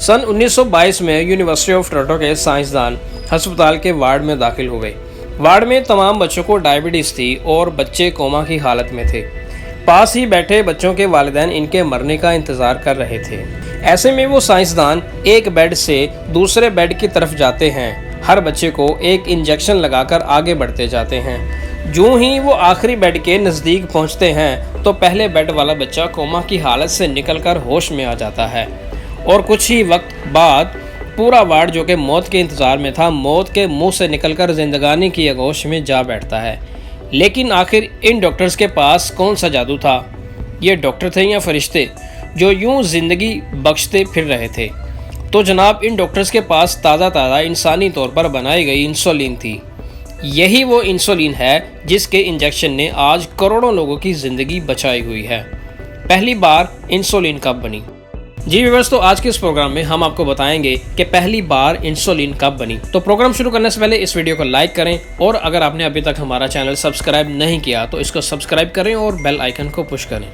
सन 1922 में university of Toronto के साइंसदान अस्पताल के वार्ड में दाखिल हो गए। वार्ड में तमाम बच्चों को डायबिटीज थी और बच्चे कोमा की हालत में थे। पास ही बैठे बच्चों के वालिदैन इनके मरने का इंतजार कर रहे थे। ऐसे में वो साइंसदान एक बेड से दूसरे बेड की तरफ जाते हैं। हर बच्चे को एक इंजेक्शन लगाकर आगे बढ़ते जाते हैं। जो ही वो आखिरी बेड के नज़दीक पहुंचते हैं तो पहले बेड वाला बच्चा कोमा की हालत से निकलकर होश में आ जाता है और कुछ ही वक्त बाद पूरा वार्ड जो कि मौत के इंतज़ार में था, मौत के मुंह से निकलकर जिंदगानी की आगोश में जा बैठता है। लेकिन आखिर इन डॉक्टर्स के पास कौन सा जादू था? ये डॉक्टर थे या फरिश्ते जो यूं जिंदगी बख्शते फिर रहे थे? तो जनाब, इन डॉक्टर्स के पास ताज़ा इंसानी तौर पर बनाई गई इंसुलिन थी। यही वो इंसुलिन है जिसके इंजेक्शन ने आज करोड़ों लोगों की ज़िंदगी बचाई हुई है। पहली बार इंसुलिन कब बनी? जी व्यूअर्स, तो आज के इस प्रोग्राम में हम आपको बताएंगे कि पहली बार इंसुलिन कब बनी। तो प्रोग्राम शुरू करने से पहले इस वीडियो को लाइक करें और अगर आपने अभी तक हमारा चैनल सब्सक्राइब नहीं किया तो इसको सब्सक्राइब करें और बेल आइकन को पुश करें।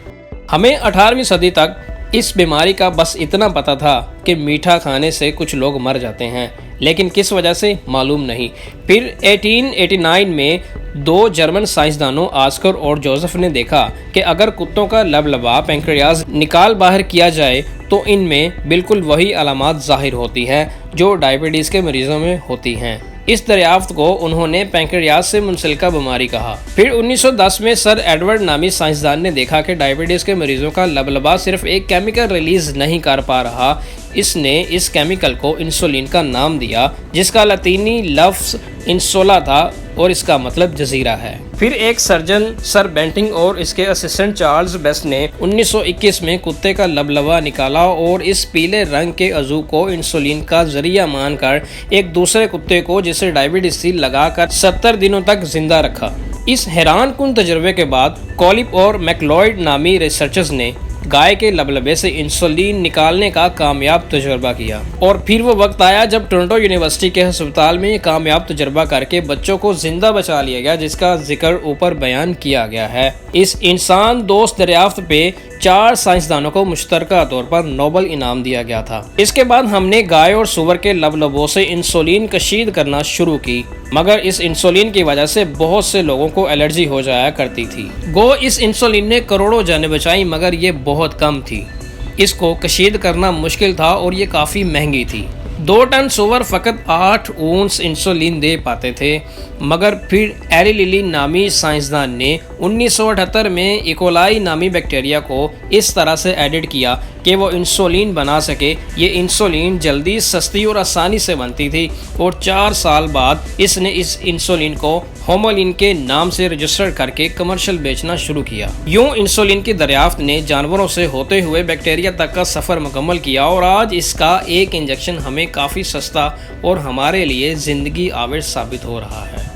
हमें 18वीं सदी तक इस बीमारी का बस इतना पता था कि मीठा खाने से कुछ लोग मर जाते हैं, लेकिन किस वजह से मालूम नहीं। फिर 1889 में दो जर्मन साइंसदानों ऑस्कर और जोसेफ ने देखा कि अगर कुत्तों का लबलबा पैंक्रियाज निकाल बाहर किया जाए तो इनमें बिल्कुल वही अलामात जाहिर होती हैं जो डायबिटीज़ के मरीजों में होती हैं। इस दरियाफ्त को उन्होंने पैंक्रियाज से मुंसलिका बीमारी कहा। फिर 1910 में सर एडवर्ड नामी साइंसदान ने देखा कि डायबिटीज़ के मरीजों का लबलबा सिर्फ एक केमिकल रिलीज नहीं कर पा रहा। इसने इस केमिकल को इंसुलिन का नाम दिया, जिसका लतीनी लफ्ज़ इंसोला था और इसका मतलब जजीरा है। फिर एक सर्जन सर बेंटिंग और इसके असिस्टेंट चार्ल्स बेस्ट ने 1921 में कुत्ते का लबलबा निकाला और इस पीले रंग के अज़ू को इंसुलिन का जरिया मानकर एक दूसरे कुत्ते को जिसे डायबिटीज थी लगाकर 70 दिनों तक जिंदा रखा। इस हैरान कुन तजुर्बे के बाद कॉलिप और मैक्लॉयड नामी रिसर्चर्स ने गाय के लबलबे से इंसुलिन निकालने का कामयाब तजुर्बा किया और फिर वो वक्त आया जब टोरंटो यूनिवर्सिटी के अस्पताल में कामयाब तजुर्बा करके बच्चों को जिंदा बचा लिया गया, जिसका जिक्र ऊपर बयान किया गया है। इस इंसान दोस्त दरियाफ्त पे 4 साइंसदानों को मुश्तरका तौर पर नोबेल इनाम दिया गया था। इसके बाद हमने गाय और सूअर के लबलबों से इंसुलिन कशीद करना शुरू की, मगर इस इंसुलिन की वजह से बहुत से लोगों को एलर्जी हो जाया करती थी। गो इस इंसुलिन ने करोड़ों जानें बचाई, मगर ये बहुत कम थी। इसको कशीद करना मुश्किल था और ये काफ़ी महंगी थी। 2 टन सूअर फ़कत 8 ऊंस इंसुलिन दे पाते थे, मगर फिर एरी लिली नामी साइंसदान ने 1978 में इकोलाई नामी बैक्टीरिया को इस तरह से एडिट किया कि वो इंसुलिन बना सके। ये इंसुलिन जल्दी, सस्ती और आसानी से बनती थी और 4 साल बाद इसने इस इंसुलिन को होमोलिन के नाम से रजिस्टर करके कमर्शियल बेचना शुरू किया। यूं इंसुलिन की दरियाफ्त ने जानवरों से होते हुए बैक्टीरिया तक का सफ़र मुकम्मल किया और आज इसका एक इंजेक्शन हमें काफ़ी सस्ता और हमारे लिए ज़िंदगी आवेश साबित हो रहा है।